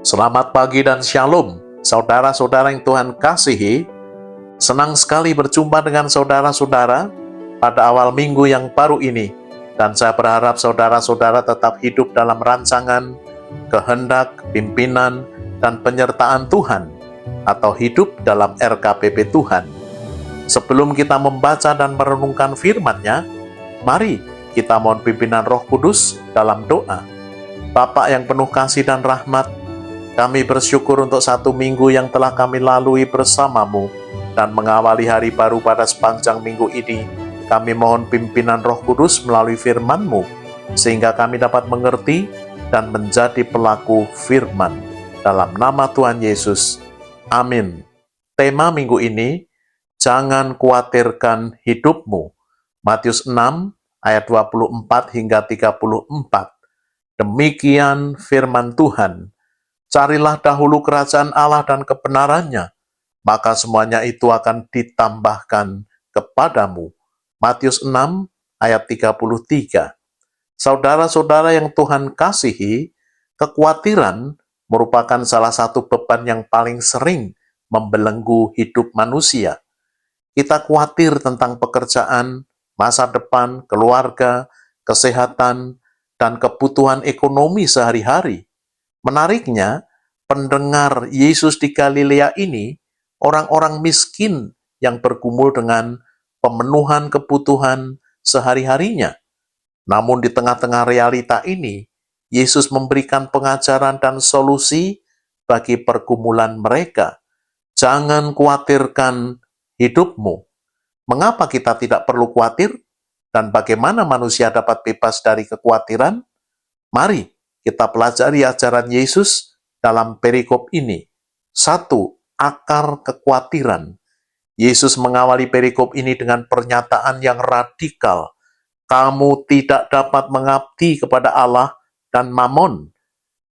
Selamat pagi dan shalom, saudara-saudara yang Tuhan kasihi. Senang sekali berjumpa dengan saudara-saudara pada awal minggu yang baru ini. Dan saya berharap saudara-saudara tetap hidup dalam rancangan, kehendak, pimpinan, dan penyertaan Tuhan, atau hidup dalam RKPP Tuhan. Sebelum kita membaca dan merenungkan firman-Nya, mari kita mohon pimpinan Roh Kudus dalam doa. Bapa yang penuh kasih dan rahmat, kami bersyukur untuk satu minggu yang telah kami lalui bersama-Mu dan mengawali hari baru pada sepanjang minggu ini. Kami mohon pimpinan Roh Kudus melalui firman-Mu, sehingga kami dapat mengerti dan menjadi pelaku firman. Dalam nama Tuhan Yesus, amin. Tema minggu ini, jangan khawatirkan hidupmu. Matius 6 ayat 24 hingga 34. Demikian firman Tuhan. Carilah dahulu kerajaan Allah dan kebenarannya, maka semuanya itu akan ditambahkan kepadamu. Matius 6 ayat 33. Saudara-saudara yang Tuhan kasihi, kekhawatiran merupakan salah satu beban yang paling sering membelenggu hidup manusia. Kita khawatir tentang pekerjaan, masa depan, keluarga, kesehatan, dan kebutuhan ekonomi sehari-hari. Menariknya, pendengar Yesus di Galilea ini orang-orang miskin yang bergumul dengan pemenuhan kebutuhan sehari-harinya. Namun di tengah-tengah realita ini, Yesus memberikan pengajaran dan solusi bagi pergumulan mereka. Jangan khawatirkan hidupmu. Mengapa kita tidak perlu khawatir? Dan bagaimana manusia dapat bebas dari kekhawatiran? Mari kita pelajari ajaran Yesus dalam perikop ini. 1. Akar kekhawatiran. Yesus mengawali perikop ini dengan pernyataan yang radikal. Kamu tidak dapat mengabdi kepada Allah dan Mammon.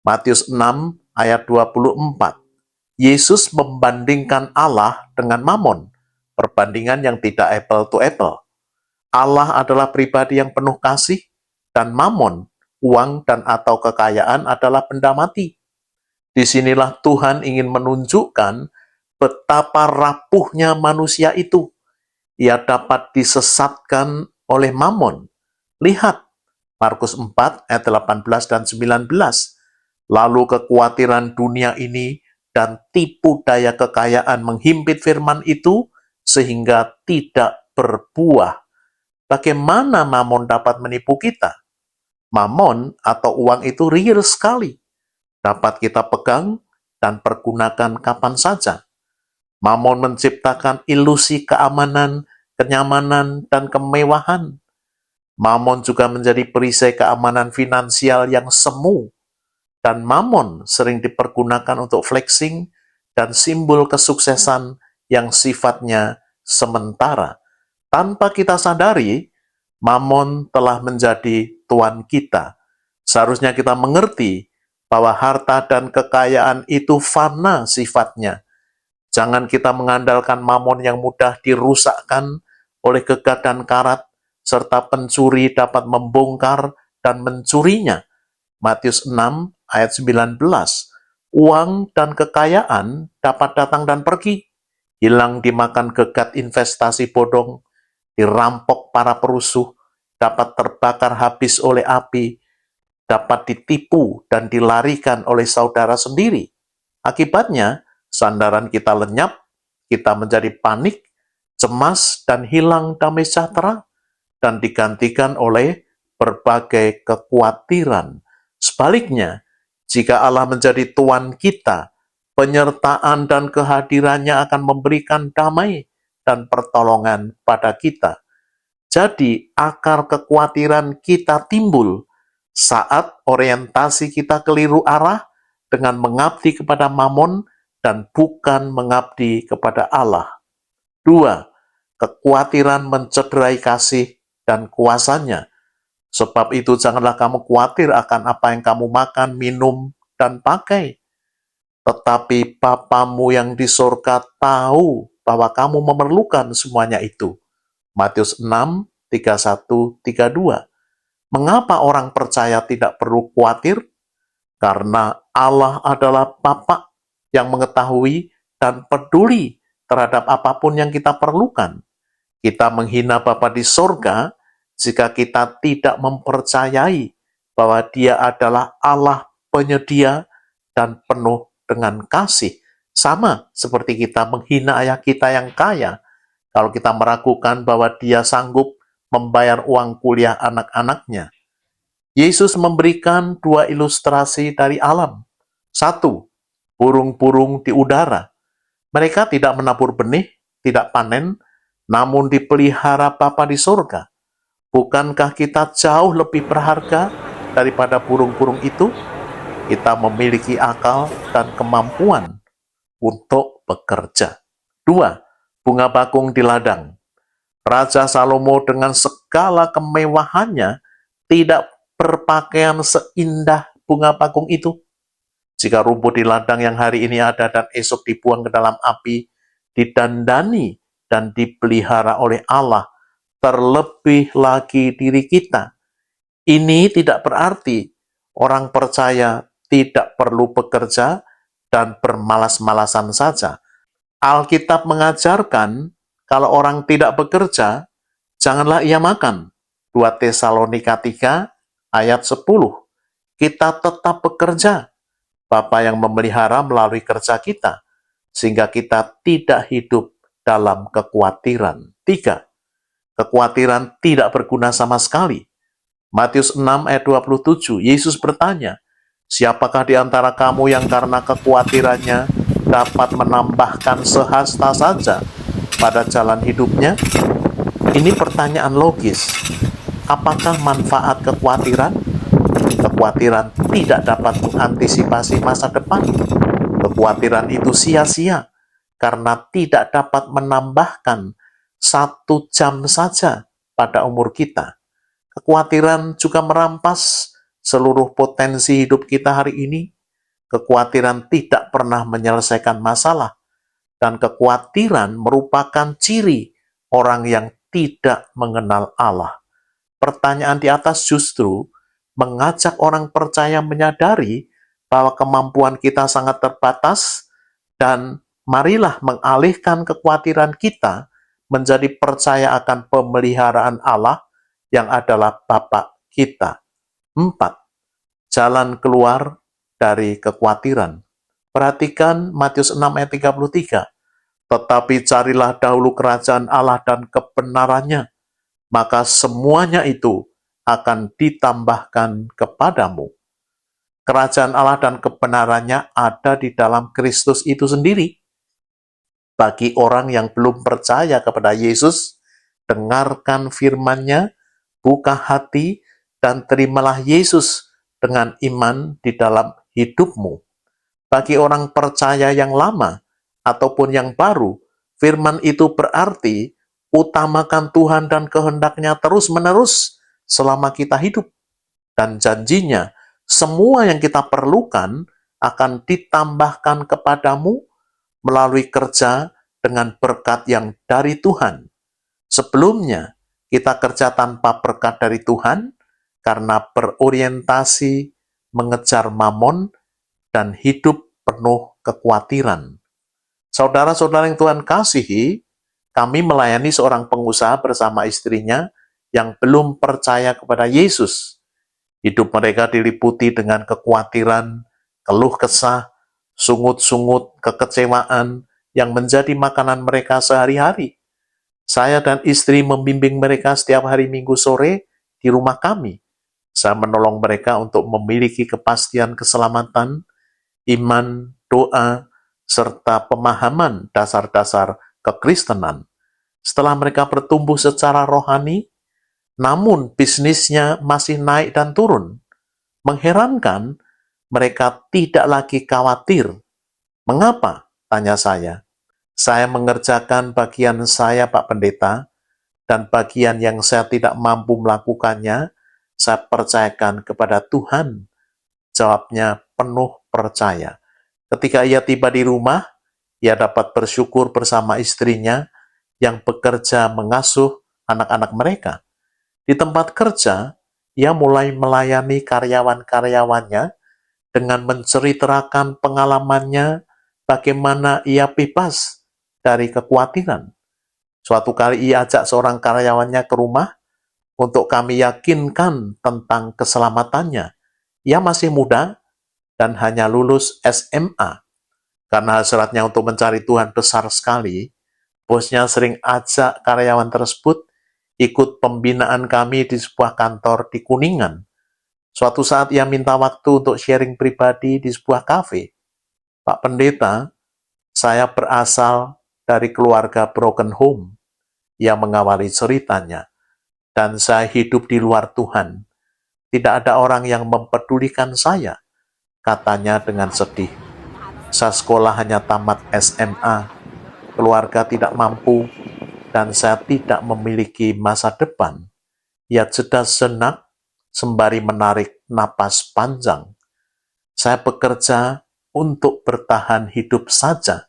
Matius 6 ayat 24. Yesus membandingkan Allah dengan Mammon, perbandingan yang tidak apple to apple. Allah adalah pribadi yang penuh kasih, dan Mammon, uang dan atau kekayaan adalah benda mati. Disinilah Tuhan ingin menunjukkan betapa rapuhnya manusia itu. Ia dapat disesatkan oleh Mammon. Lihat, Markus 4 ayat 18 dan 19. Lalu kekhawatiran dunia ini dan tipu daya kekayaan menghimpit firman itu sehingga tidak berbuah. Bagaimana Mammon dapat menipu kita? Mammon atau uang itu real sekali. Dapat kita pegang dan pergunakan kapan saja. Mammon menciptakan ilusi keamanan, kenyamanan, dan kemewahan. Mammon juga menjadi perisai keamanan finansial yang semu. Dan Mammon sering dipergunakan untuk flexing dan simbol kesuksesan yang sifatnya sementara. Tanpa kita sadari, Mammon telah menjadi tuan kita. Seharusnya kita mengerti bahwa harta dan kekayaan itu fana sifatnya. Jangan kita mengandalkan Mammon yang mudah dirusakkan oleh kegat dan karat, serta pencuri dapat membongkar dan mencurinya. Matius 6 ayat 19. Uang dan kekayaan dapat datang dan pergi, hilang dimakan kegat investasi bodong, dirampok para perusuh, dapat terbakar habis oleh api, dapat ditipu dan dilarikan oleh saudara sendiri. Akibatnya, sandaran kita lenyap, kita menjadi panik, cemas, dan hilang damai sejahtera, dan digantikan oleh berbagai kekhawatiran. Sebaliknya, jika Allah menjadi Tuan kita, penyertaan dan kehadirannya akan memberikan damai dan pertolongan pada kita. Jadi, akar kekhawatiran kita timbul saat orientasi kita keliru arah dengan mengabdi kepada Mammon dan bukan mengabdi kepada Allah. 2. Kekhawatiran mencederai kasih dan kuasanya. Sebab itu janganlah kamu khawatir akan apa yang kamu makan, minum, dan pakai. Tetapi Bapamu yang di sorga tahu bahwa kamu memerlukan semuanya itu. Matius 6, 31, 32. Mengapa orang percaya tidak perlu khawatir? Karena Allah adalah Bapa yang mengetahui dan peduli terhadap apapun yang kita perlukan. Kita menghina Bapa di sorga jika kita tidak mempercayai bahwa Dia adalah Allah penyedia dan penuh dengan kasih. Sama seperti kita menghina ayah kita yang kaya, kalau kita meragukan bahwa Dia sanggup membayar uang kuliah anak-anaknya. Yesus memberikan dua ilustrasi dari alam. Satu, burung-burung di udara. Mereka tidak menabur benih, tidak panen, namun dipelihara Bapa di surga. Bukankah kita jauh lebih berharga daripada burung-burung itu? Kita memiliki akal dan kemampuan untuk bekerja. Dua, bunga bakung di ladang. Raja Salomo dengan segala kemewahannya tidak berpakaian seindah bunga bakung itu. Jika rumput di ladang yang hari ini ada dan esok dibuang ke dalam api, didandani dan dipelihara oleh Allah, terlebih lagi diri kita. Ini tidak berarti orang percaya tidak perlu bekerja dan bermalas-malasan saja. Alkitab mengajarkan kalau orang tidak bekerja, janganlah ia makan. 2 Tesalonika 3 ayat 10. Kita tetap bekerja. Bapa yang memelihara melalui kerja kita, sehingga kita tidak hidup dalam kekhawatiran. 3. Kekhawatiran tidak berguna sama sekali. Matius 6 ayat 27, Yesus bertanya, siapakah di antara kamu yang karena kekhawatirannya dapat menambahkan sehasta saja pada jalan hidupnya? Ini pertanyaan logis. Apakah manfaat kekhawatiran? Kekhawatiran tidak dapat mengantisipasi masa depan. Kekhawatiran itu sia-sia karena tidak dapat menambahkan 1 jam saja pada umur kita. Kekhawatiran juga merampas seluruh potensi hidup kita hari ini. Kekhawatiran tidak pernah menyelesaikan masalah, dan kekhawatiran merupakan ciri orang yang tidak mengenal Allah. Pertanyaan di atas justru mengajak orang percaya menyadari bahwa kemampuan kita sangat terbatas, dan marilah mengalihkan kekhawatiran kita menjadi percaya akan pemeliharaan Allah yang adalah Bapa kita. 4. Jalan keluar dari kekhawatiran. Perhatikan Matius 6 ayat 33. Tetapi carilah dahulu kerajaan Allah dan kebenarannya, maka semuanya itu akan ditambahkan kepadamu. Kerajaan Allah dan kebenarannya ada di dalam Kristus itu sendiri. Bagi orang yang belum percaya kepada Yesus, dengarkan firman-Nya, buka hati, dan terimalah Yesus dengan iman di dalam hidupmu. Bagi orang percaya yang lama ataupun yang baru, firman itu berarti utamakan Tuhan dan kehendak-Nya terus-menerus selama kita hidup. Dan janjinya, semua yang kita perlukan akan ditambahkan kepadamu melalui kerja dengan berkat yang dari Tuhan. Sebelumnya, kita kerja tanpa berkat dari Tuhan karena berorientasi mengejar mamon dan hidup penuh kekhawatiran. Saudara-saudara yang Tuhan kasihi, kami melayani seorang pengusaha bersama istrinya yang belum percaya kepada Yesus. Hidup mereka diliputi dengan kekhawatiran, keluh kesah, sungut-sungut, kekecewaan yang menjadi makanan mereka sehari-hari. Saya dan istri membimbing mereka setiap hari Minggu sore di rumah kami. Saya menolong mereka untuk memiliki kepastian keselamatan, iman, doa, serta pemahaman dasar-dasar kekristenan. Setelah mereka bertumbuh secara rohani, namun bisnisnya masih naik dan turun. Mengherankan, mereka tidak lagi khawatir. Mengapa? Tanya saya. Saya mengerjakan bagian saya, Pak Pendeta, dan bagian yang saya tidak mampu melakukannya, saya percayakan kepada Tuhan. Jawabnya penuh percaya. Ketika ia tiba di rumah, ia dapat bersyukur bersama istrinya yang bekerja mengasuh anak-anak mereka. Di tempat kerja, ia mulai melayani karyawan-karyawannya dengan menceritakan pengalamannya bagaimana ia bebas dari kekhawatiran. Suatu kali ia ajak seorang karyawannya ke rumah untuk kami yakinkan tentang keselamatannya. Ia masih muda dan hanya lulus SMA. Karena hasratnya untuk mencari Tuhan besar sekali, bosnya sering ajak karyawan tersebut ikut pembinaan kami di sebuah kantor di Kuningan. Suatu saat ia minta waktu untuk sharing pribadi di sebuah kafe. Pak Pendeta, saya berasal dari keluarga broken home. Ia mengawali ceritanya. Dan saya hidup di luar Tuhan. Tidak ada orang yang mempedulikan saya, katanya dengan sedih. Saya sekolah hanya tamat SMA. Keluarga tidak mampu dan saya tidak memiliki masa depan. Ia jeda sejenak sembari menarik napas panjang. Saya bekerja untuk bertahan hidup saja.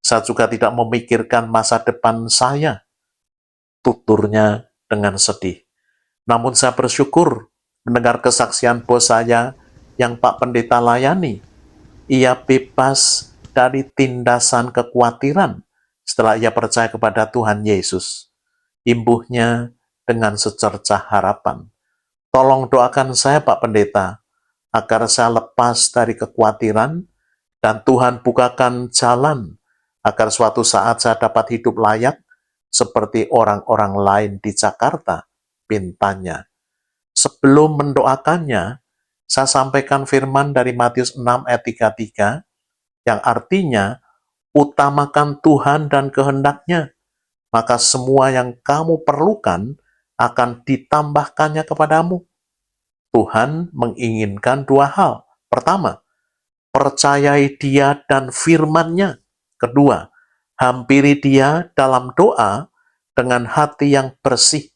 Saya juga tidak memikirkan masa depan saya, tuturnya dengan sedih. Namun saya bersyukur mendengar kesaksian bos saya yang Pak Pendeta layani. Ia bebas dari tindasan kekhawatiran setelah ia percaya kepada Tuhan Yesus. Imbuhnya dengan secercah harapan. Tolong doakan saya Pak Pendeta, agar saya lepas dari kekhawatiran dan Tuhan bukakan jalan agar suatu saat saya dapat hidup layak seperti orang-orang lain di Jakarta, pintanya. Sebelum mendoakannya, saya sampaikan firman dari Matius 6 ayat 33, yang artinya, utamakan Tuhan dan kehendak-Nya, maka semua yang kamu perlukan akan ditambahkannya kepadamu. Tuhan menginginkan dua hal. Pertama, percayai Dia dan firman-Nya. Kedua, hampiri Dia dalam doa dengan hati yang bersih.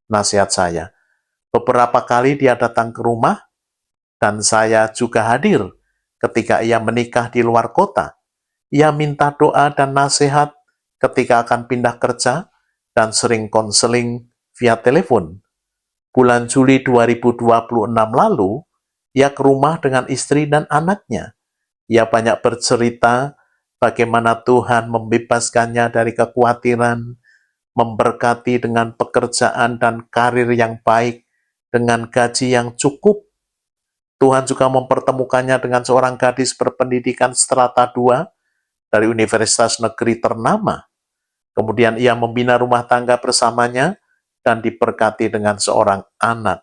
Nasihat saya, beberapa kali Dia datang ke rumah, dan saya juga hadir ketika Ia menikah di luar kota. Ia minta doa dan nasihat ketika akan pindah kerja, dan sering konseling via telepon. Bulan Juli 2026 lalu, ia ke rumah dengan istri dan anaknya. Ia banyak bercerita bagaimana Tuhan membebaskannya dari kekhawatiran, memberkati dengan pekerjaan dan karir yang baik, dengan gaji yang cukup. Tuhan juga mempertemukannya dengan seorang gadis berpendidikan strata 2 dari universitas negeri ternama. Kemudian ia membina rumah tangga bersamanya dan diberkati dengan seorang anak.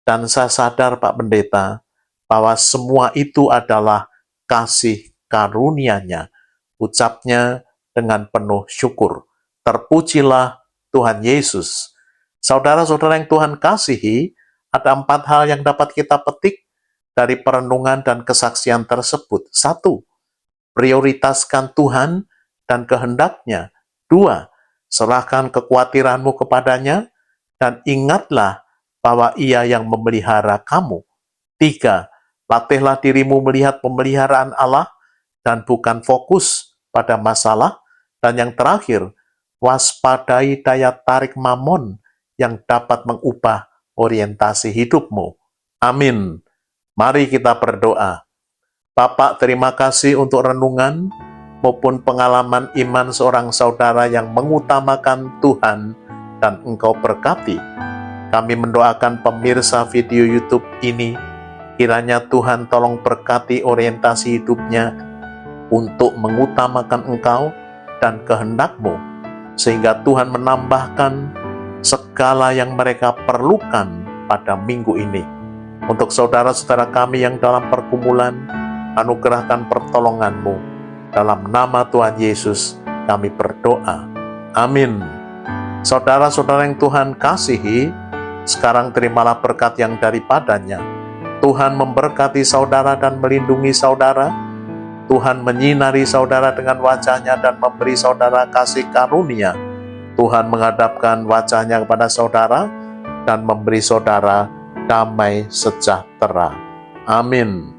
Dan saya sadar Pak Pendeta, bahwa semua itu adalah kasih karunia-Nya. Ucapnya dengan penuh syukur. Terpujilah Tuhan Yesus. Saudara-saudara yang Tuhan kasihi, ada 4 hal yang dapat kita petik dari perenungan dan kesaksian tersebut. 1. Prioritaskan Tuhan dan kehendak-Nya. 2. Serahkan kekhawatiranmu kepadanya, dan ingatlah bahwa Ia yang memelihara kamu. 3. Latihlah dirimu melihat pemeliharaan Allah, dan bukan fokus pada masalah. Dan yang terakhir, waspadai daya tarik mamon yang dapat mengubah orientasi hidupmu. Amin. Mari kita berdoa. Bapak, terima kasih untuk renungan maupun pengalaman iman seorang saudara yang mengutamakan Tuhan, dan Engkau berkati. Kami mendoakan pemirsa video YouTube ini, kiranya Tuhan tolong berkati orientasi hidupnya untuk mengutamakan Engkau dan kehendak-Mu, sehingga Tuhan menambahkan segala yang mereka perlukan pada minggu ini. Untuk saudara-saudara kami yang dalam pergumulan, anugerahkan pertolongan-Mu. Dalam nama Tuhan Yesus, kami berdoa. Amin. Saudara-saudara yang Tuhan kasihi, sekarang terimalah berkat yang daripadanya. Tuhan memberkati saudara dan melindungi saudara. Tuhan menyinari saudara dengan wajah-Nya dan memberi saudara kasih karunia. Tuhan menghadapkan wajah-Nya kepada saudara dan memberi saudara damai sejahtera. Amin.